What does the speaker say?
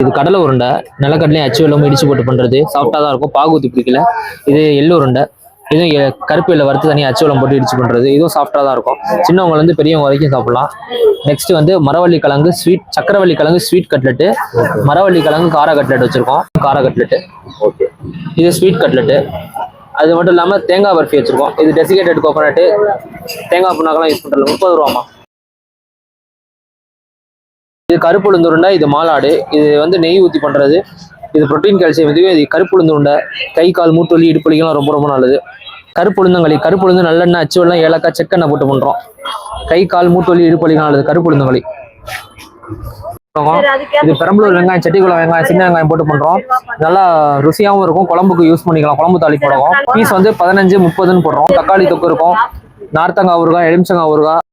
இது கடலை உருண்டை, நிலக்கடலையும் அச்சு வெல்லமும் இடிச்சு போட்டு பண்றது. சாஃப்டா தான் இருக்கும், பாகு ஊற்றி பிடிக்கல. இது எள்ளு உருண்டை, இதுவும் கருப்பு எள்ளை வறுத்து தனியாக அச்சு வெல்லம் போட்டு இடிச்சு பண்றது. இதுவும் சாஃப்டா தான் இருக்கும், சின்னவங்கல இருந்து பெரியவங்க வரைக்கும் சாப்பிடலாம். நெக்ஸ்ட் வந்து மரவள்ளி கிழங்கு ஸ்வீட், சக்கரவள்ளி கிழங்கு ஸ்வீட் கட்லெட்டு, மரவள்ளி கிழங்கு கார கட்லெட் வச்சிருக்கோம். கார கட்லெட்டு ஓகே. இது ஸ்வீட் கட்லெட்டு. அது மட்டும் இல்லாமல் தேங்காய் பர்ஃபி வச்சிருக்கோம். இது டெசிகேட்டட் கோகோனட்டு, தேங்காய் புண்ணாக்கெல்லாம் யூஸ் பண்றது. 30 ரூபாமா. இது கருப்பு உளுந்து உருண்டை, இது மாலாடு. இது வந்து நெய் ஊற்றி பண்றது. இது புரோட்டீன் கால்சியம். இதுவே இது கருப்பு உளுந்து உருண்டை, கை கால் மூட்டு வலி இடுப்பு வலிக்கெல்லாம் ரொம்ப ரொம்ப நல்லது. கருப்பு உளுந்தங்களி, கருப்பு உளுந்து நல்லெண்ணெய் அச்சு வெல்லம் ஏலக்காய் செக்கெண்ணெய் போட்டு பண்றோம். கை கால் மூட்டு வலி இடுப்பு வலிக்கெல்லாம் நல்லது கருப்பு உளுந்தங்களி. இது பெரம்பலூர் வெங்காயம், செட்டிக்குளம் வெங்காயம், சின்ன வெங்காயம் போட்டு பண்றோம். நல்லா ருசியாகவும் இருக்கும், குழம்புக்கு யூஸ் பண்ணிக்கலாம். குழம்பு தாளி போடுவோம். பீஸ் வந்து 15 30 போடுறோம். தக்காளி தொக்கு இருக்கும், நார்த்தங்காய் ஊறுகாய், எலுமிச்சங்காய் ஊறுகாய்.